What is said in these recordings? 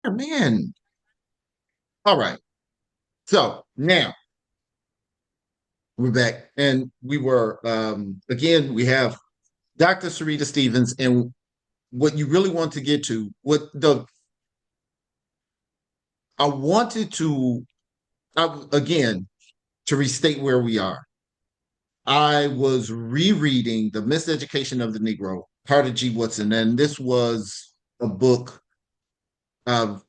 Oh, man. All right. So now we're back, and we were again. We have Dr. Sarita Stevens, and what you really want to get to, what the I wanted to again to restate where we are. I was rereading The Miseducation of the Negro, Carter G. Woodson, and this was a book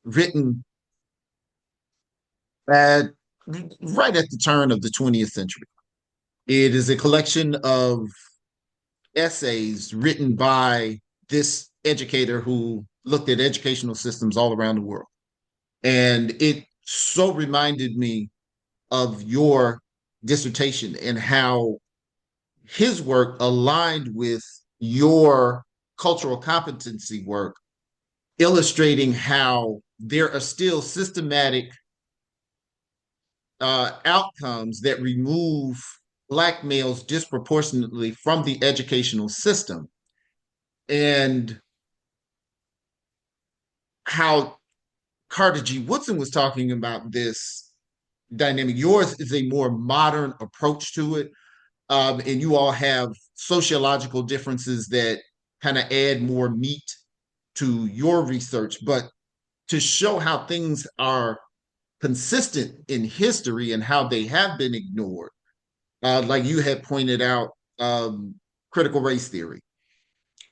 written at right at the turn of the 20th century. It is a collection of essays written by this educator who looked at educational systems all around the world. And it so reminded me of your dissertation and how his work aligned with your cultural competency work, illustrating how there are still systematic outcomes that remove Black males disproportionately from the educational system, and how Carter G. Woodson was talking about this dynamic. Yours is a more modern approach to it, and you all have sociological differences that kind of add more meat to your research. But to show how things are consistent in history and how they have been ignored, like you had pointed out, critical race theory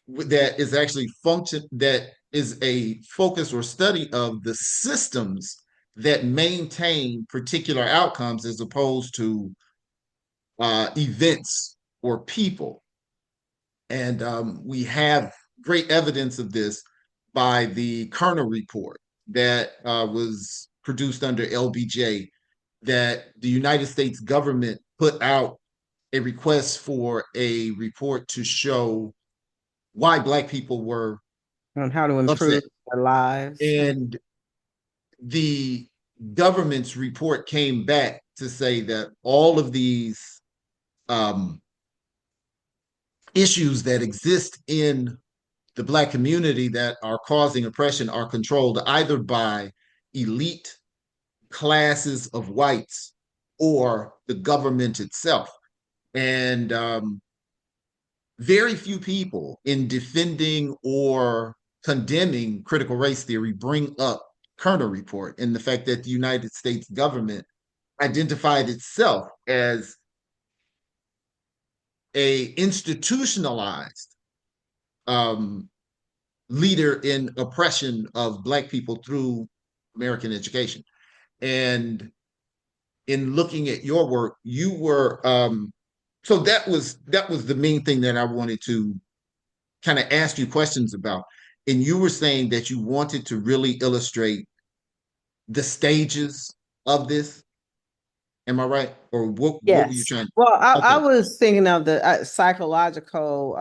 that is actually function that is a focus or study of the systems that maintain particular outcomes as opposed to events or people. And we have great evidence of this by the Kerner report that was produced under LBJ, that the United States government put out a request for a report to show why Black people were On how to upset. improve their lives. And the government's report came back to say that all of these um, issues that exist in the Black community that are causing oppression are controlled either by elite classes of whites or the government itself. And very few people in defending or condemning critical race theory bring up Kerner report and the fact that the United States government identified itself as a institutionalized um, leader in oppression of Black people through American education. And in looking at your work, you were so that was the main thing that I wanted to kind of ask you questions about. And you were saying that you wanted to really illustrate the stages of this. Am I right? Or what were you Yes. trying? Well, I Okay. was thinking of the psychological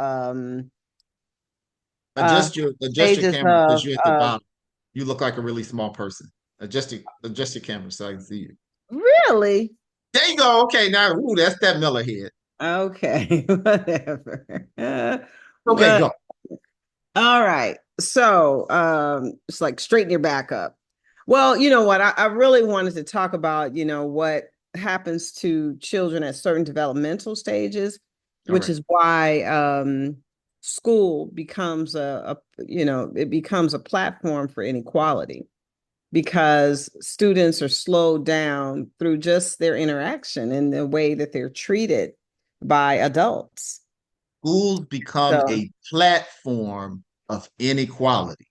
Adjust your stages camera because of you're at the bottom. You look like a really small person. Adjust your camera so I can see you. really. There you go. Okay, now that's that Miller head. Okay, whatever. Okay, But go. all right. So it's like straighten your back up. Well, you know what? I really wanted to talk about, what happens to children at certain developmental stages, All which right. is why school becomes it becomes a platform for inequality because students are slowed down through just their interaction and the way that they're treated by adults. Schools become So, a platform of inequality.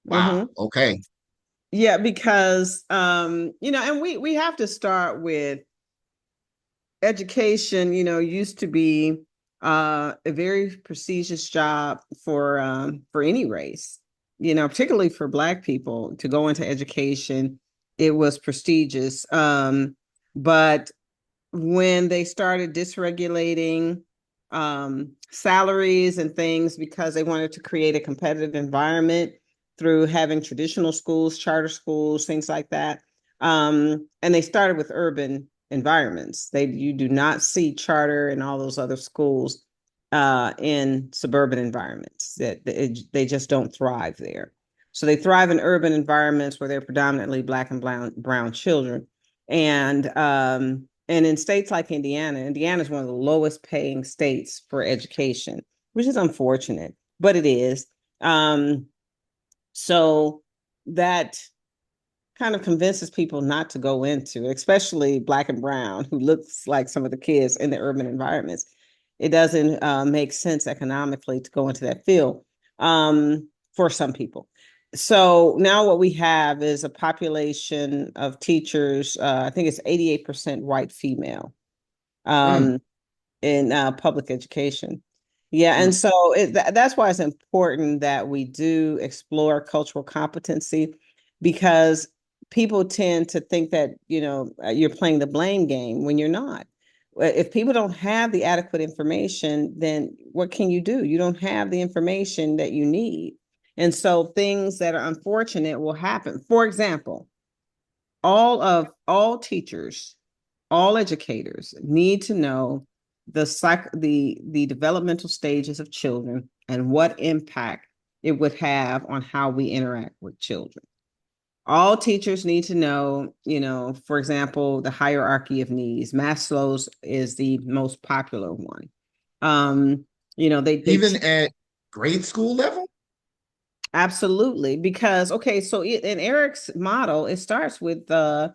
Wow. mhm. Okay. Yeah, because and we have to start with education, used to be a very prestigious job for any race, particularly for Black people to go into education. It was prestigious. But when they started dysregulating salaries and things because they wanted to create a competitive environment through having traditional schools, charter schools, things like that. And they started with urban environments. You do not see charter and all those other schools in suburban environments. That they just don't thrive there. So they thrive in urban environments where they're predominantly Black and brown children. And in states like Indiana, Indiana is one of the lowest paying states for education, which is unfortunate, but it is. So that kind of convinces people not to go into, especially Black and brown, who looks like some of the kids in the urban environments. It doesn't make sense economically to go into that field for some people. So now what we have is a population of teachers. I think it's 88% white female. Mm, Um, in public education. Yeah, and mm. so that's why it's important that we do explore cultural competency because people tend to think that, you're playing the blame game when you're not. If people don't have the adequate information, then what can you do? You don't have the information that you need. And so things that are unfortunate will happen. For example, all teachers, all educators need to know the developmental stages of children and what impact it would have on how we interact with children. All teachers need to know, for example, the hierarchy of needs. Maslow's is the most popular one. Um, they Even teach. at grade school level? Absolutely, because okay, so in Eric's model, it starts with the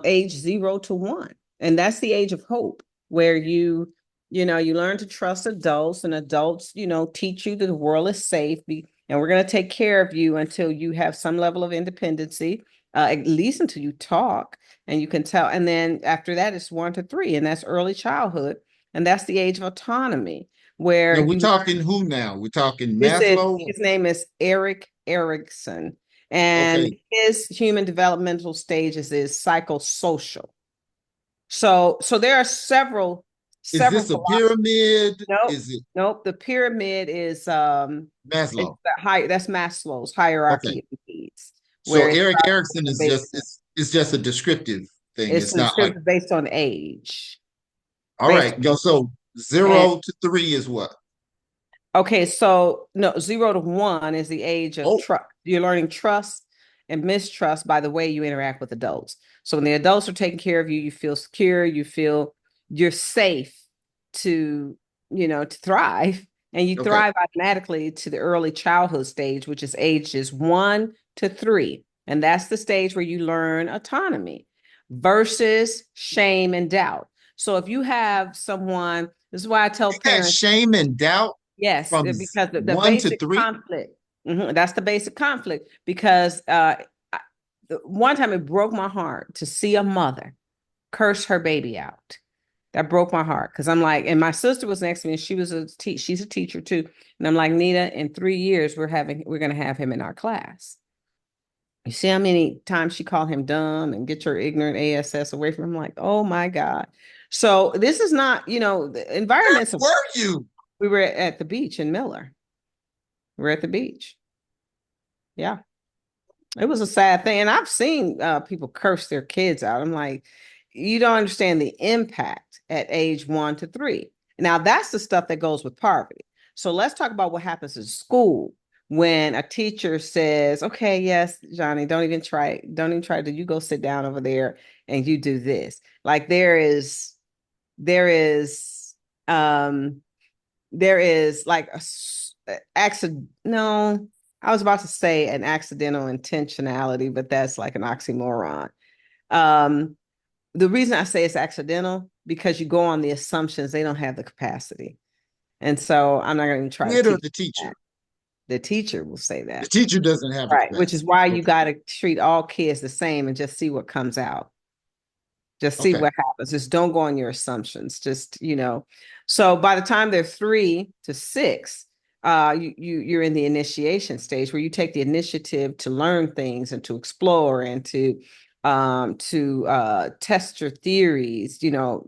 age 0 to 1, and that's the age of hope, where you learn to trust adults, and adults, teach you that the world is safe, and we're going to take care of you until you have some level of independency, at least until you talk and you can tell, and then after that, it's 1 to 3, and that's early childhood, and that's the age of autonomy, where Now we're you talking who now? We're talking this is Maslow? his name is Eric Erickson, and Okay. his human developmental stages is psychosocial. So there are several Is several this a philosophies. pyramid? Nope, Is it nope. The pyramid is it's Maslow? the high. That's Maslow's Okay. hierarchy of needs, So where it Eric starts with Erickson the is basic. just a descriptive thing. It's It's not like, descriptive based on age, all based right, go. So and 0 to 3 is what? okay, so no, 0 to 1 is the age of Oh, trust. You're learning trust and mistrust by the way you interact with adults. So when the adults are taking care of you, you feel secure, you feel you're safe to, to thrive. And you okay. thrive automatically to the early childhood stage, which is ages 1 to 3. And that's the stage where you learn autonomy versus shame and doubt. So if you have someone, this is why I tell You got parents. shame and doubt Yes, from because the 1 to basic 3. conflict. That's the basic conflict. Because one time it broke my heart to see a mother curse her baby out. That broke my heart because I'm like, and my sister was next to me, and she's a teacher too, and I'm like, Nita, in 3 years we're gonna have him in our class. You see how many times she called him dumb and get your ignorant ass away from him? I'm like, oh my God. So this is not, the environments. Where were you? We were at the beach in Miller. We're at the beach. Yeah. It was a sad thing. And I've seen people curse their kids out. I'm like, you don't understand the impact at age 1 to 3. Now, that's the stuff that goes with poverty. So let's talk about what happens in school when a teacher says, okay, yes, Johnny, don't even try. Don't even try to, you go sit down over there and you do this. Like there is, um, there is like accident. No, I was about to say an accidental intentionality, but that's like an oxymoron. Um, the reason I say it's accidental because you go on the assumptions they don't have the capacity, and so I'm not going to try to Kid or teach the teacher? that. The teacher will say The that, teacher doesn't have the right? Which is capacity. why you Okay. got to treat all kids the same and just see what comes out. Just see Okay. what happens. Just don't go on your assumptions. So by the time they're 3 to 6, you're in the initiation stage where you take the initiative to learn things and to explore and to test your theories,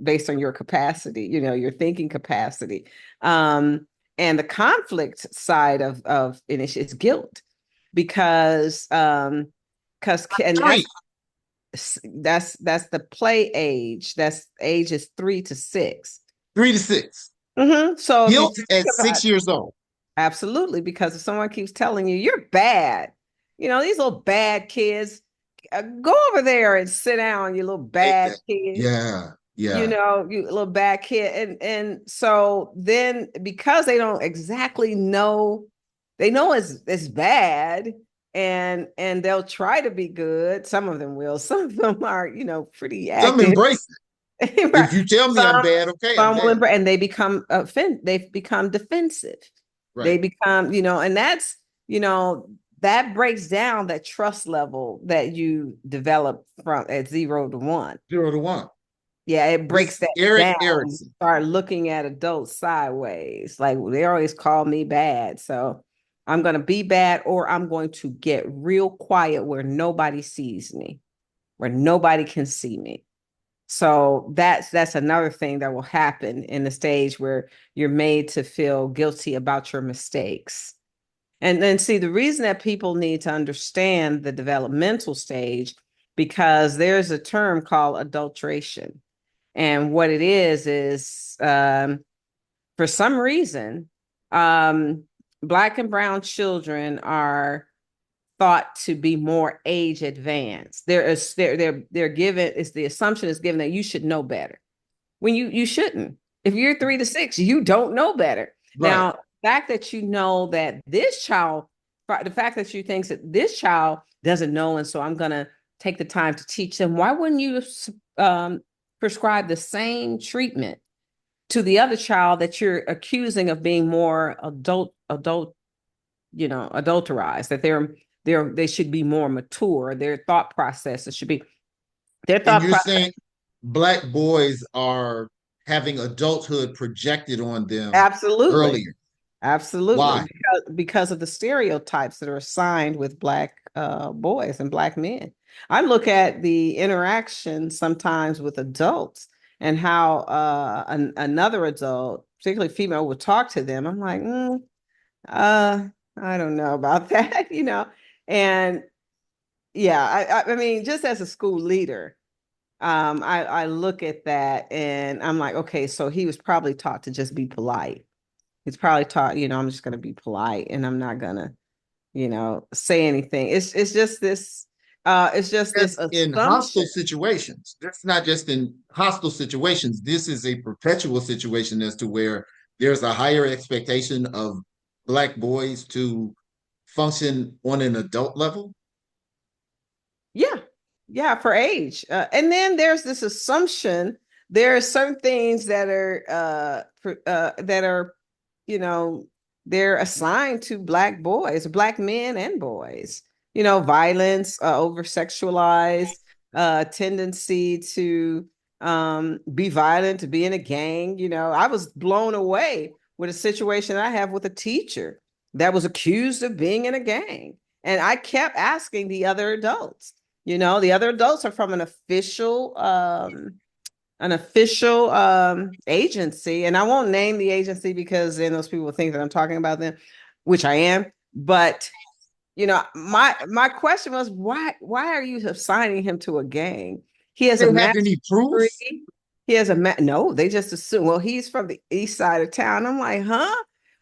based on your capacity, your thinking capacity. And the conflict side of initiation is guilt because and Three, that's the play age. That's ages 3 to 6. 3 to 6. So if you Guilt think at about 6 years old. absolutely, because if someone keeps telling you you're bad, these little bad kids, go over there and sit down, you little bad kid. Yeah, yeah. You little bad kid. And so then because they don't exactly know, they know it's bad, and they'll try to be good. Some of them will, some of them are, pretty Some active. embrace it. Right. If you tell me I'm Some bad, okay, I'm some will bad. and they've become defensive. They Right. become, and that breaks down that trust level that you develop from at 0 to 1. 0 to 1. Yeah, it breaks This that Eric down. You Erickson. start looking at adults sideways. Like they always call me bad. So I'm going to be bad, or I'm going to get real quiet where nobody sees me, where nobody can see me. So that's another thing that will happen in the stage where you're made to feel guilty about your mistakes. And then see, the reason that people need to understand the developmental stage, because there's a term called adulteration. And what it is for some reason, um, Black and brown children are thought to be more age advanced. They're given, it's the assumption is given that you should know better when you shouldn't. If you're 3 to 6, you don't know better. Right. Now, the fact that you know that the fact that you think that this child doesn't know, and so I'm gonna take the time to teach them. Why wouldn't you prescribe the same treatment to the other child that you're accusing of being more adulterized? That they should be more mature. Their thought processes should be their And thought you're process. saying Black boys are having adulthood projected on them Absolutely. earlier. Absolutely, Why? because of the stereotypes that are assigned with Black boys and Black men. I look at the interaction sometimes with adults and how another adult, particularly female, would talk to them. I'm like, uh, I don't know about that, And yeah, I mean, just as a school leader, I look at that and I'm like, okay, so he was probably taught to just be polite. He's probably taught, I'm just going to be polite and I'm not going to, say anything. It's just this That's in assumption. hostile situations. That's not just in hostile situations. This is a perpetual situation as to where there's a higher expectation of Black boys to function on an adult level. Yeah. Yeah, for age. And then there's this assumption there are certain things that are, you know, they're assigned to Black boys, Black men and boys. Violence, over sexualized, tendency to be violent, to be in a gang. I was blown away with a situation I have with a teacher that was accused of being in a gang. And I kept asking the other adults. The other adults are from an official agency, and I won't name the agency because then those people think that I'm talking about them, which I am. But my question was, why are you assigning him to a gang? He has They a don't have master's any proof. degree. He has no, they just assume, well, he's from the east side of town. I'm like, huh?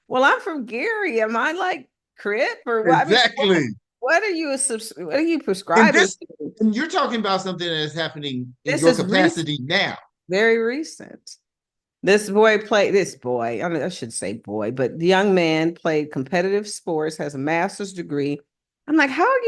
Well, I'm from Gary. Am I like Crip or what? I mean, Exactly. what are you And prescribing this, to? and you're talking about something that is happening in This your is recent, capacity now. very recent. This boy, I mean, I should say boy, but the young man played competitive sports, has a master's degree. I'm like, how are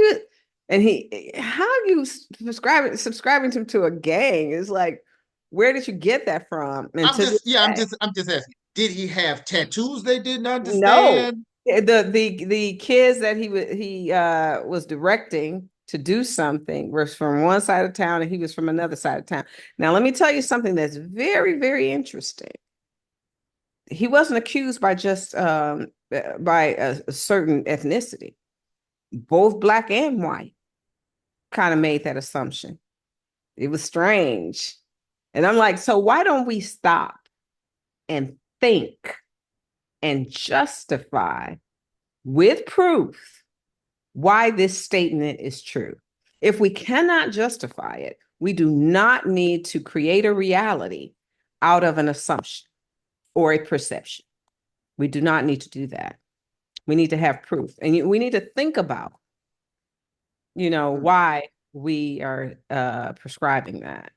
you subscribing him to a gang? It's like, where did you get that from? And I'm to just, this yeah, day, I'm just asking. Did he have tattoos they didn't no. understand? The kids that he was directing to do something was from one side of town and he was from another side of town. Now, let me tell you something that's very, very interesting. He wasn't accused by just by a certain ethnicity. Both Black and white kind of made that assumption. It was strange. And I'm like, so why don't we stop and think and justify with proof why this statement is true? If we cannot justify it, we do not need to create a reality out of an assumption or a perception. We do not need to do that. We need to have proof. And we need to think about why we are prescribing that.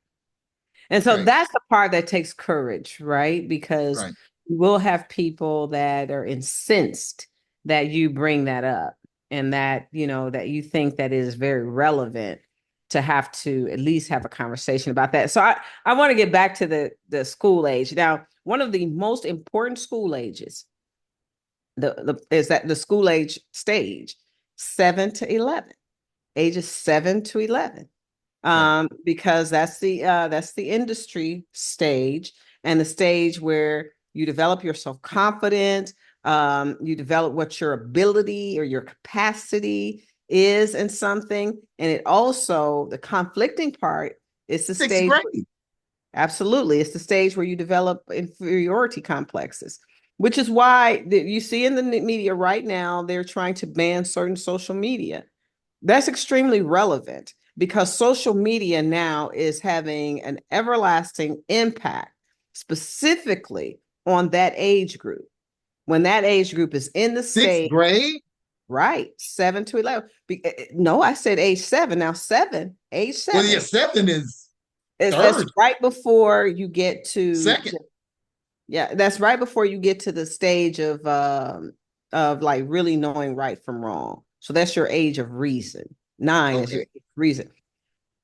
And so Right, that's the part that takes courage, right? Because right. you will have people that are incensed that you bring that up, and that, that you think that is very relevant to have to at least have a conversation about that. So I want to get back to the school age. Now, one of the most important school ages, is that the school age stage, 7 to 11, ages 7 to 11, Right. because that's the industry stage, and the stage where you develop your self-confidence, you develop what your ability or your capacity is in something. And it also, the conflicting part is the Sixth stage. grade. Absolutely. It's the stage where you develop inferiority complexes, which is why you see in the media right now, they're trying to ban certain social media. That's extremely relevant because social media now is having an everlasting impact, specifically on that age group. When that age group is in the Sixth stage, grade. right, 7 to 11. No, I said age 7. Now, age Well, yeah, 7 seven is is that's third, right before you get to, second. yeah, that's right before you get to the stage of like really knowing right from wrong. So that's your age of reason. 9 is your Okay. age of reason.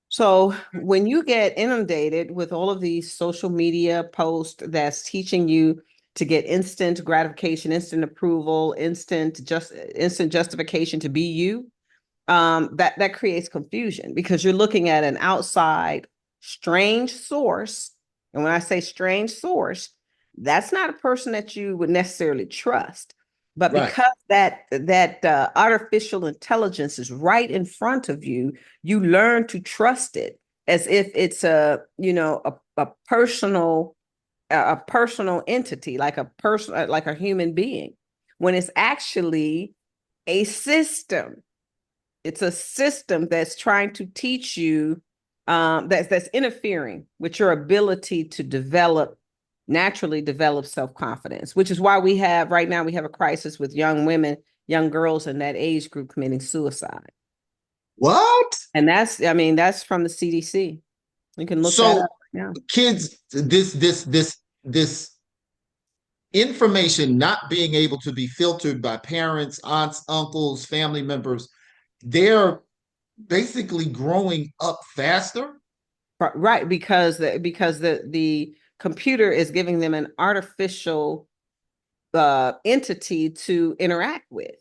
So when you get inundated with all of these social media posts that's teaching you to get instant gratification, instant approval, instant justification to be you, that creates confusion because you're looking at an outside strange source. And when I say strange source, that's not a person that you would necessarily trust. But Right. because that artificial intelligence is right in front of you, you learn to trust it as if it's a personal entity, like a person, like a human being, when it's actually a system. It's a system that's trying to teach you, that's interfering with your ability to naturally develop self-confidence, which is why right now we have a crisis with young women, young girls in that age group committing suicide. What? And that's from the CDC. You can look that up So right now. kids, this information not being able to be filtered by parents, aunts, uncles, family members, they're basically growing up faster. Right, because the computer is giving them an artificial entity to interact with.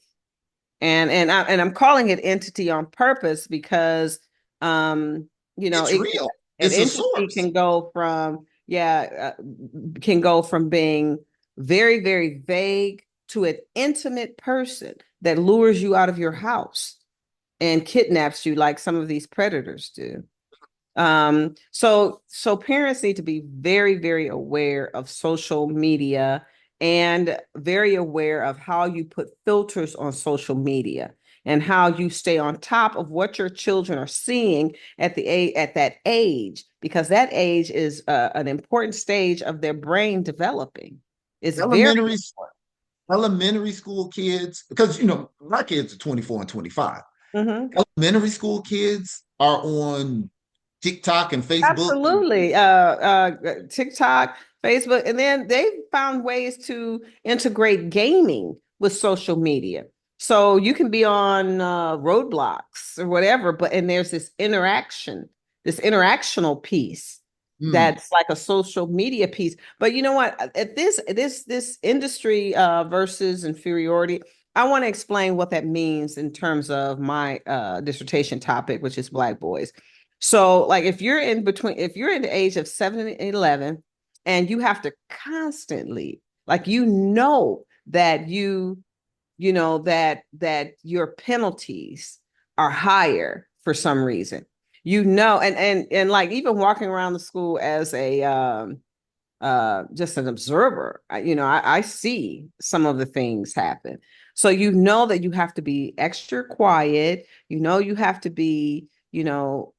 And I'm calling it entity on purpose because um It's real. an It's a entity source. can go from being very, very vague to an intimate person that lures you out of your house and kidnaps you like some of these predators do. So parents need to be very, very aware of social media and very aware of how you put filters on social media and how you stay on top of what your children are seeing at that age, because that age is an important stage of their brain developing. It's very Elementary elementary school kids, because my kids are 24 and 25. important. Elementary school kids are on TikTok and Facebook. Absolutely. TikTok, Facebook, and then they found ways to integrate gaming with social media. So you can be on roadblocks or whatever, and there's this interactional piece Hmm. that's like a social media piece. But you know what? At this industry versus inferiority, I want to explain what that means in terms of my dissertation topic, which is Black boys. So, like, if you're in the age of 7 and 11, and you have to constantly, like, that that your penalties are higher for some reason, and like even walking around the school as a just an observer, I see some of the things happen. So that you have to be extra quiet. You have to be,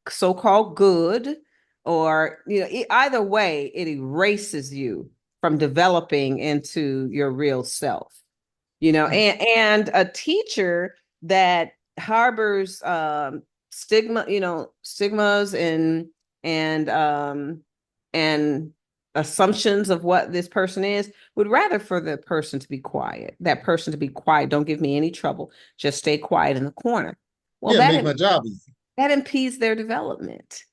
so-called good, or either way, it erases you from developing into your real self. Right. And a teacher that harbors stigmas and and assumptions of what this person is, would rather for the person to be quiet, that person to be quiet. Don't give me any trouble. Just stay quiet in the corner. Well, Yeah, make my job easy. that impedes their development.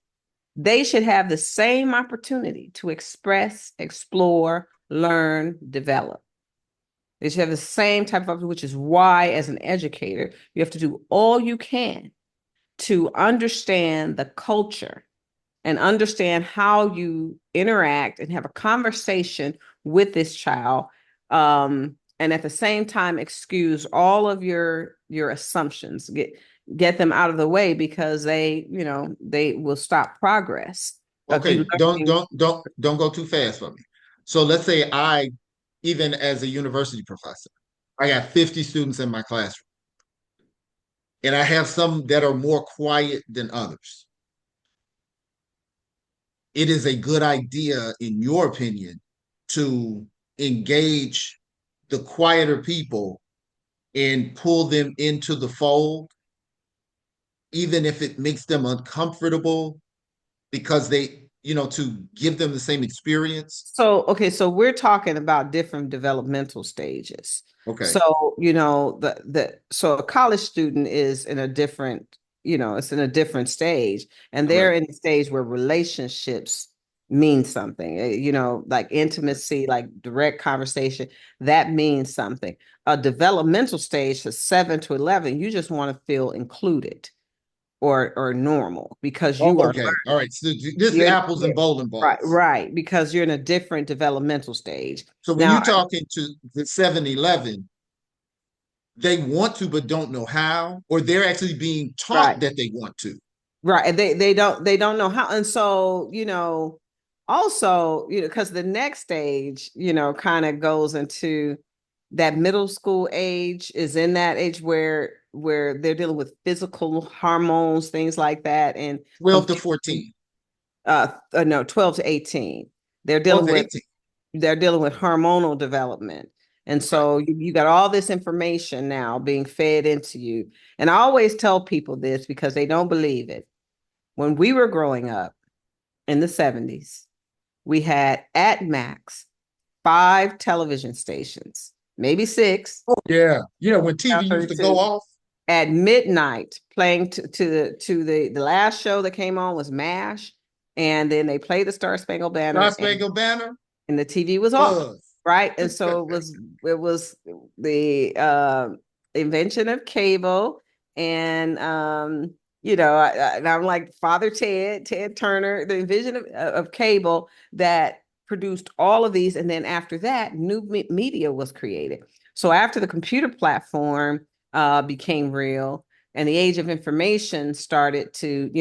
They should have the same opportunity to express, explore, learn, develop. They should have the same type of opportunity, which is why, as an educator, you have to do all you can to understand the culture and understand how you interact and have a conversation with this child, and at the same time excuse all of your assumptions, get them out of the way, because they will stop progress of you Okay, don't learning. don't don't don't go too fast for me. So let's say I, even as a university professor, I got 50 students in my classroom, and I have some that are more quiet than others. It is a good idea, in your opinion, to engage the quieter people and pull them into the fold, even if it makes them uncomfortable, because to give them the same experience. So, okay, so we're talking about different developmental stages. Okay, So, so a college student is in a different, it's in a different stage, and they're correct. in a stage where relationships mean something, like intimacy, like direct conversation, that means something. A developmental stage is 7 to 11, you just want to feel included or normal, because Oh, you are okay. All right. So this is you're apples and bowling right, balls. right, because you're in a different developmental stage. So when you're Now, talking to the 7-11, they want to but don't know how, or they're actually being right, taught that they want to. right, and they don't know how, and so also because the next stage kind of goes into that middle school age, is in that age where they're dealing with physical hormones, things like that, and 12 to confusion. 14, No, 12 to 18. They're 12 dealing to with 18. they're dealing with hormonal development. And Okay. so you got all this information now being fed into you. And I always tell people this because they don't believe it. When we were growing up in the 70s, we had at max 5 television stations, maybe six. Oh, yeah. Yeah. When TV Channel used to go 32. off, At midnight, playing to the last show that came on was MASH, and then they played the Star Spangled Star Banner, Spangled Banner, and the TV was off, Buzz. right? And so it was the invention of cable, and and I'm like Father Ted Turner, the invention of cable that produced all of these, and then after that, new media was created. So after the computer platform became real, and the age of information started to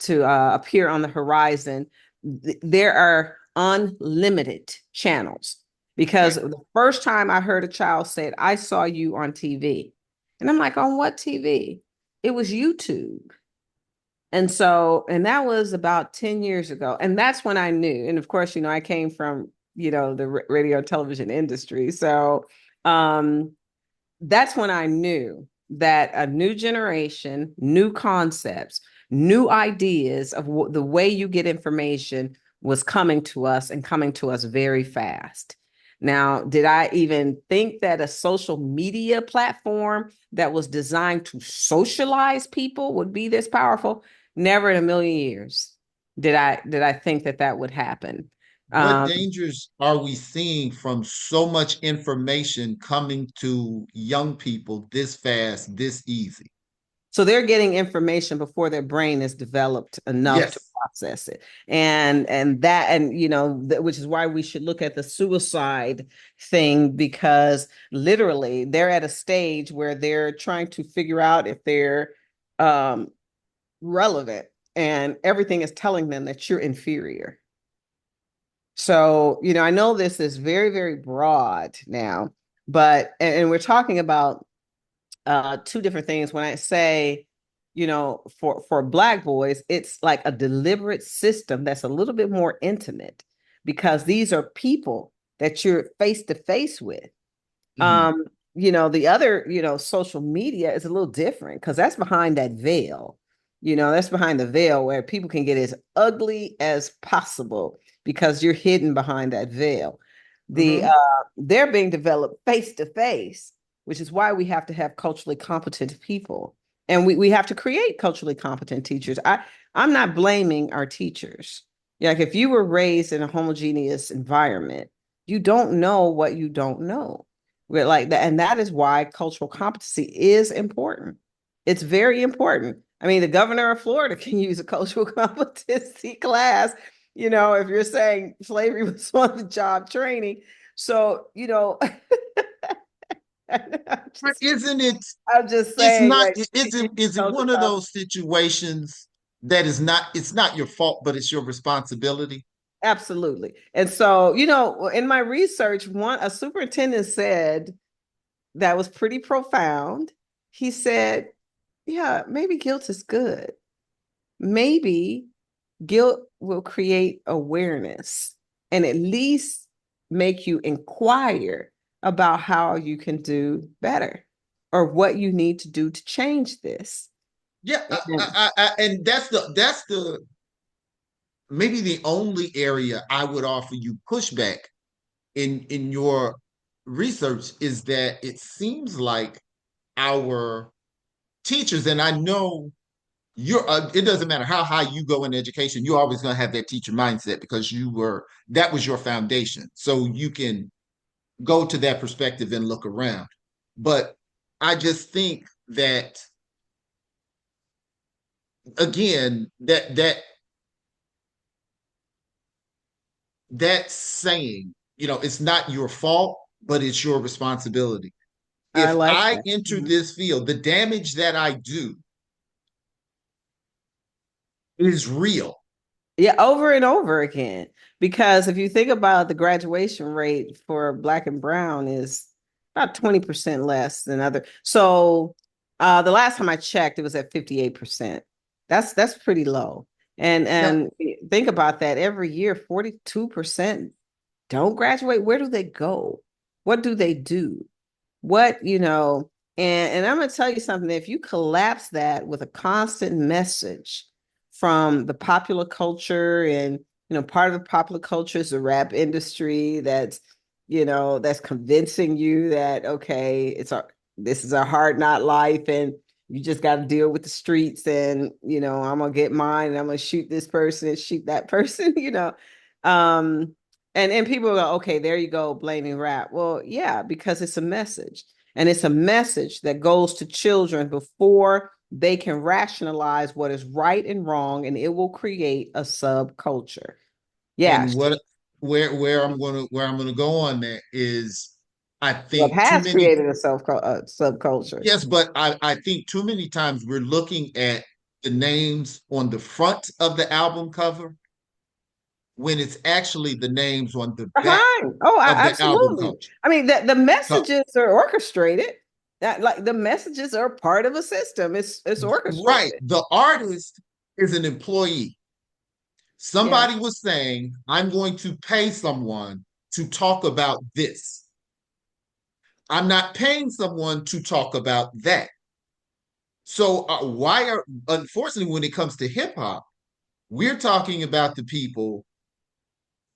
appear on the horizon, there are unlimited channels. Because Right. the first time I heard a child said, "I saw you on TV," and I'm like, "On what TV?" It was YouTube. And that was about 10 years ago. And that's when I knew. And of course, I came from, the radio and television industry. So um, that's when I knew that a new generation, new concepts, new ideas of the way you get information was coming to us, and coming to us very fast. Now, did I even think that a social media platform that was designed to socialize people would be this powerful? Never in a million years did I think that that would happen. What Um, dangers are we seeing from so much information coming to young people this fast, this easy? So they're getting information before their brain is developed enough to Yes. process it. And which is why we should look at the suicide thing, because literally they're at a stage where they're trying to figure out if they're um, relevant, and everything is telling them that you're inferior. So, I know this is very, very broad now, but and we're talking about two different things. When I say, for Black boys, it's like a deliberate system that's a little bit more intimate, because these are people that you're face to face with. Mhm. Um, the other, social media is a little different because that's behind that veil. That's behind the veil where people can get as ugly as possible because you're hidden behind that veil. Mhm. They're being developed face to face, which is why we have to have culturally competent people. And we have to create culturally competent teachers. I'm not blaming our teachers. Like if you were raised in a homogeneous environment, you don't know what you don't know. We're like that, and that is why cultural competency is important. It's very important. I mean, the governor of Florida can use a cultural competency class, if you're saying slavery was on the job training. So, I'm But just, isn't it? I'm just It's saying not. that Is it? Is it cultural one of competency. those situations that is not? It's not your fault, but it's your responsibility. Absolutely. And so, in my research, a superintendent said that was pretty profound. He said, yeah, maybe guilt is good. Maybe guilt will create awareness and at least make you inquire about how you can do better or what you need to do to change this. Yeah, And and that's the maybe the only area I would offer you pushback in your research is that it seems like our teachers, and I know you're it doesn't matter how high you go in education, you're always going to have that teacher mindset because that was your foundation, so you can go to that perspective and look around. But I just think that again, that saying, it's not your fault, but it's your responsibility. I If like I that. enter Mhm. this field, the damage that I do is real. Yeah, over and over again. Because if you think about the graduation rate for Black and Brown is about 20% less than other. So the last time I checked, it was at 58%. That's pretty low. And Now, and think about that. Every year, 42% don't graduate. Where do they go? What do they do? What, and I'm going to tell you something. If you collapse that with a constant message from the popular culture, and part of the popular culture is the rap industry that's convincing you that okay, this is a hard not life, and you just got to deal with the streets, and I'm gonna get mine, and I'm gonna shoot this person and shoot that person, um and people go, okay, there you go, blaming rap. Well, yeah, because it's a message. And it's a message that goes to children before they can rationalize what is right and wrong, and it will create a subculture. Yeah, and where I'm gonna go on that is I well, it think too has many created a subculture. yes, but I think too many times we're looking at the names on the front of the album cover when it's actually the names on the back Behind. Oh, of the album absolutely. cover. I mean, the messages are orchestrated. That like the messages are part of a system. It's Right. orchestrated. The artist is an employee. Yeah. Somebody was saying, I'm going to pay someone to talk about this. I'm not paying someone to talk about that. So, unfortunately, when it comes to hip hop, we're talking about the people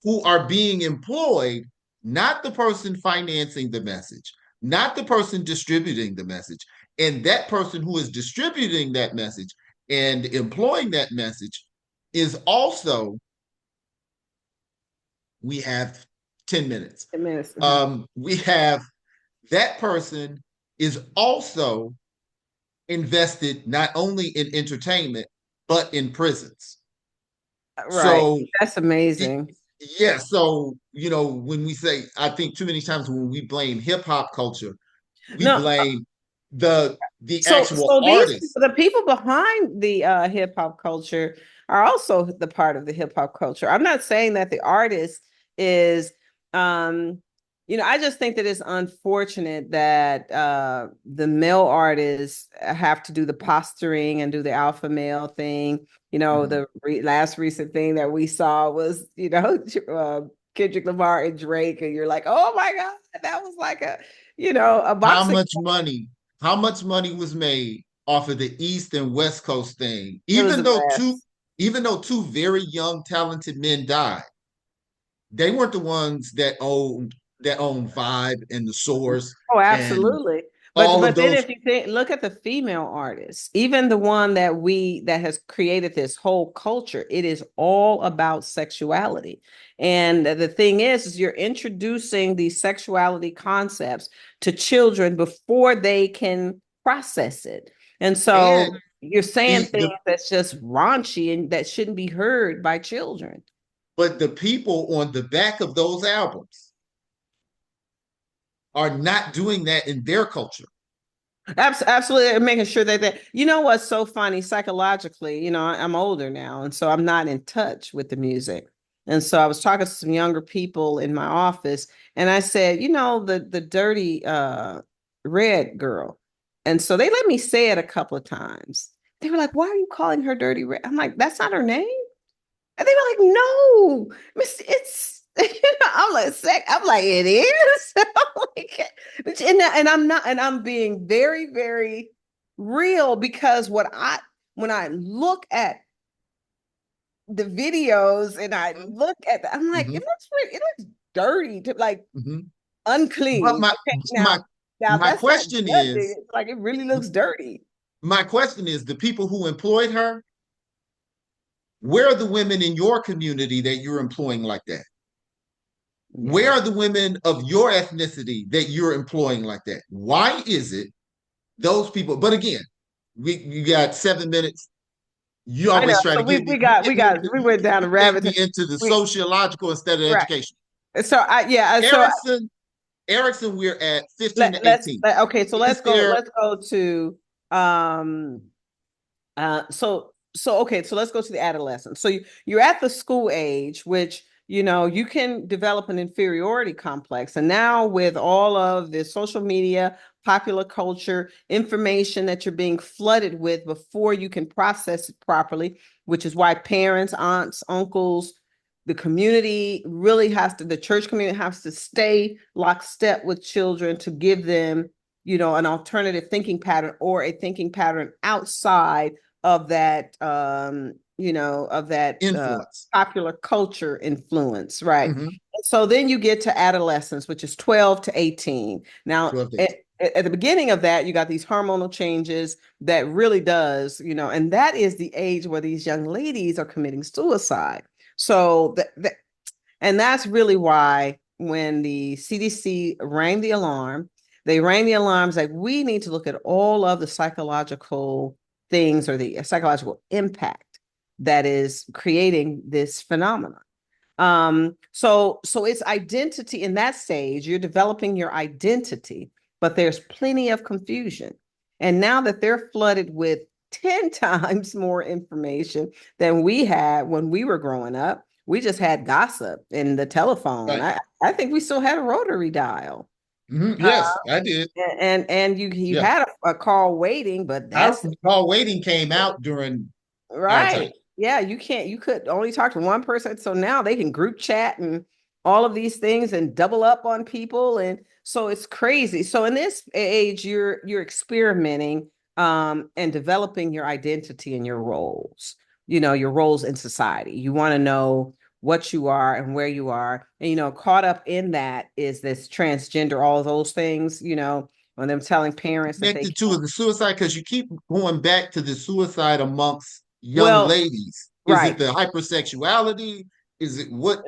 who are being employed, not the person financing the message, not the person distributing the message. And that person who is distributing that message and employing that message is also, we have 10 minutes. 10 minutes. We have that person is also invested not only in entertainment, but in prisons. Right. So That's amazing. yeah, so when we say, I think too many times when we blame hip hop culture, we No, blame the so actual these artist. the people behind the hip hop culture are also the part of the hip hop culture. I'm not saying that the artist is um I just think that it's unfortunate that the male artists have to do the posturing and do the alpha male thing. Mhm. The last recent thing that we saw was, Kendrick Lamar and Drake, and you're like, oh my God, that was like a a How boxing. much money, how much money was made off of the East and West Coast thing? It was the best. Even though two very young, talented men died, they weren't the ones that owned Vibe and the Source Oh, and absolutely. But all of then those. if you look at the female artists, even the one that has created this whole culture, it is all about sexuality. And the thing is you're introducing these sexuality concepts to children before they can process it. And And so you're saying things the that's just raunchy and that shouldn't be heard by children. but the people on the back of those albums are not doing that in their culture. Absolutely, making sure that what's so funny psychologically, I'm older now, and so I'm not in touch with the music. And so I was talking to some younger people in my office, and I said, the dirty red girl. And so they let me say it a couple of times. They were like, "Why are you calling her dirty red?" I'm like, "That's not her name." And they were like, "No, Miss, it's." I'm like, I'm like, it is. I'm like, and I'm not, and I'm being very, very real because when I look at the videos and I Mm-hmm. look at, I'm like, Mm-hmm. it looks dirty, like Mm-hmm. But unclean. my Okay, my now my that's not question judging. is It's like it really looks dirty. my question is the people who employed her, where are the women in your community that you're employing like that? Where Yeah, are the women of your ethnicity that you're employing like that? Why is it those people? But again, you got 7 minutes. You I know. always try to So we get me. we You got get we me got into, we you went down a take rabbit me hole. into the We sociological instead of right. education. So I yeah. So Erickson, Erickson, we're at 15 to 18. okay, so Is there let's go to um okay, so let's go to the adolescent. So you're at the school age, which you can develop an inferiority complex. And now with all of the social media, popular culture, information that you're being flooded with before you can process it properly, which is why parents, aunts, uncles, the community really the church community has to stay lockstep with children to give them, an alternative thinking pattern or a thinking pattern outside of that influence? popular culture influence, right? Mm-hmm. So then you get to adolescence, which is 12 to 18. Now 12 to at the beginning of that, you got these hormonal changes that really does, and that is the age where these young ladies are committing suicide. So and that's really why when the CDC rang the alarm, they rang the alarms like we need to look at all of the psychological things or the psychological impact that is creating this phenomenon. So it's identity in that stage, you're developing your identity, but there's plenty of confusion. And now that they're flooded with 10 times more information than we had when we were growing up, we just had gossip in the telephone. Right. I think we still had a rotary dial. Mm-hmm. Yes, I did. And you Yeah. had a call waiting, but I that's recall waiting came out during our time. right. Yeah, you could only talk to one person. So now they can group chat and all of these things and double up on people. And so it's crazy. So in this age, you're experimenting and developing your identity and your roles, your roles in society. You want to know what you are and where you are. And caught up in that is this transgender, all those things, when them telling parents that they Connected to can't. the suicide because you keep going back to the suicide amongst young Well, ladies. Is it right. the hypersexuality? Is it what?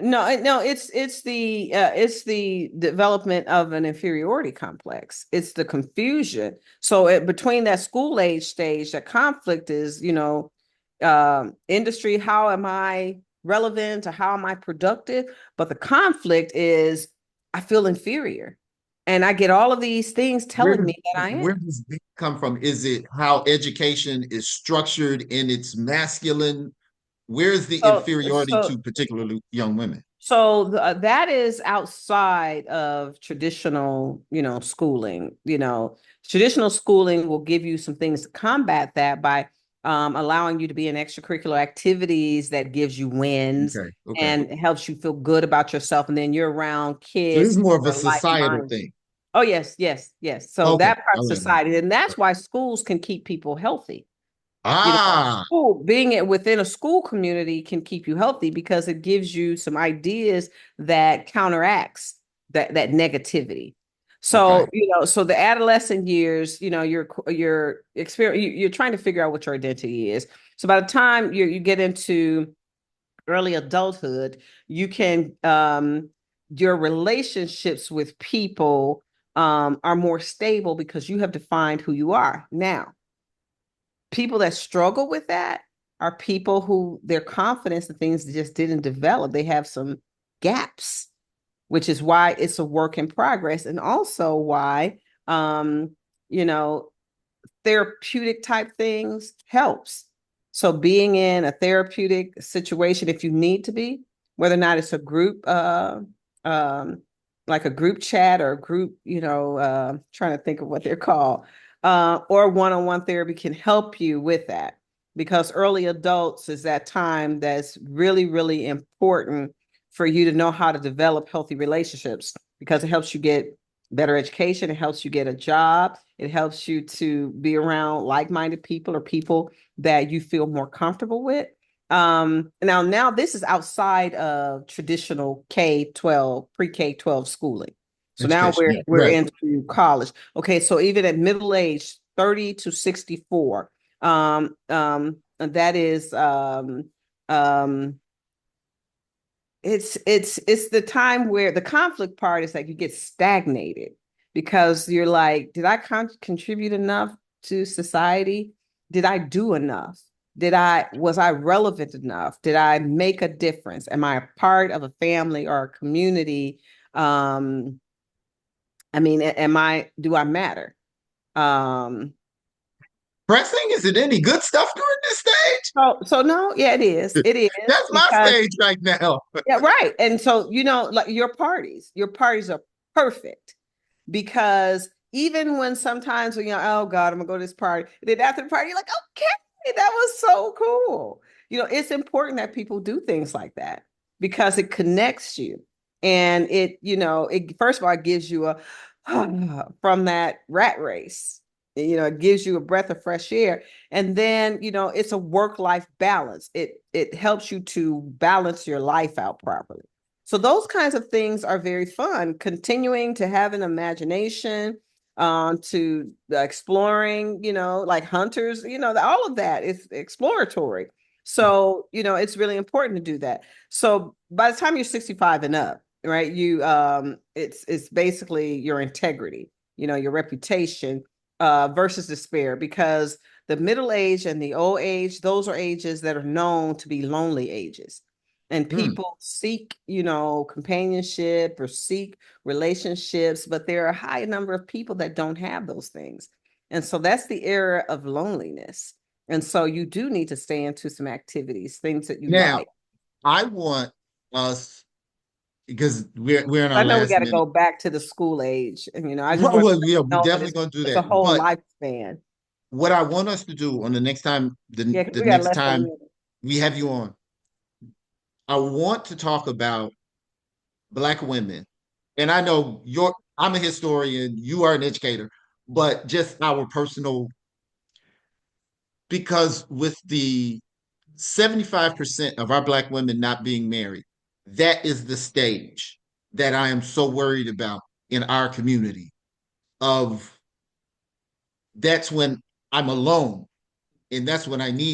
No, it's the development of an inferiority complex. It's the confusion. So between that school age stage, that conflict is, industry, how am I relevant or how am I productive? But the conflict is I feel inferior. And I get all of these things Where telling does me that I am. where does this come from? Is it how education is structured in its masculine? Where is the So inferiority so to particularly young women? that is outside of traditional, schooling. Traditional schooling will give you some things to combat that by allowing you to be in extracurricular activities that gives you wins Okay, okay. and helps you feel good about yourself. And then you're around So this kids is more of who a are societal like-minded. thing. Oh, yes, yes, yes. So Okay, that part of all right. society, and that's why schools can keep people healthy. You know, Ah, school being it within a school community can keep you healthy because it gives you some ideas that counteracts that negativity. okay. So, so the adolescent years, you're experience, you're trying to figure out what your identity is. So by the time you get into early adulthood, you can your relationships with people are more stable because you have defined who you are. Now, people that struggle with that are people who their confidence and things just didn't develop. They have some gaps, which is why it's a work in progress, and also why you know therapeutic type things helps. So being in a therapeutic situation, if you need to be, whether or not it's a group, um, like a group chat or a group, trying to think of what they're called, or one-on-one therapy can help you with that because early adults is that time that's really, really important for you to know how to develop healthy relationships because it helps you get better education. It helps you get a job. It helps you to be around like-minded people or people that you feel more comfortable with. Now this is outside of traditional K-12, pre-K-12 schooling. So now Education. we're Yeah, we're right. into college. Okay, so even at middle age, 30 to 64, that is it's the time where the conflict part is like you get stagnated because you're like, did I contribute enough to society? Did I do enough? Was I relevant enough? Did I make a difference? Am I a part of a family or a community? Um, I mean, do I matter? Um, Pressing? Is it any good stuff during this stage? so no, yeah, it is. It is That's my because stage right now. yeah, right. And so, like your parties are perfect because even when sometimes when oh God, I'm gonna go to this party, and then after the party, you're like, okay, that was so cool. It's important that people do things like that because it connects you. And it first of all, it gives you a from that rat race. It gives you a breath of fresh air. And then, it's a work-life balance. It helps you to balance your life out properly. So those kinds of things are very fun. Continuing to have an imagination, to exploring, like hunters, all of that is exploratory. So, it's really important to do that. So by the time you're 65 and up, right, it's basically your integrity, your reputation, versus despair, because the middle age and the old age, those are ages that are known to be lonely ages. And Hmm. people seek, companionship or seek relationships, but there are a high number of people that don't have those things. And so that's the era of loneliness. And so you do need to stay into some activities, things that you Now, like. I want us because we're in I our know we last got to minute. go back to the school age, and I just Well, want well, to yeah, we're know that definitely it's going to do it's a that. whole But lifespan. what I want us to do on the next time, Yeah, because the we got next less than a time minute. we have you on, I want to talk about Black women. And I know I'm a historian, you are an educator, but just our personal, because with the 75% of our Black women not being married, that is the stage that I am so worried about in our community. Of That's when I'm alone, and that's when I need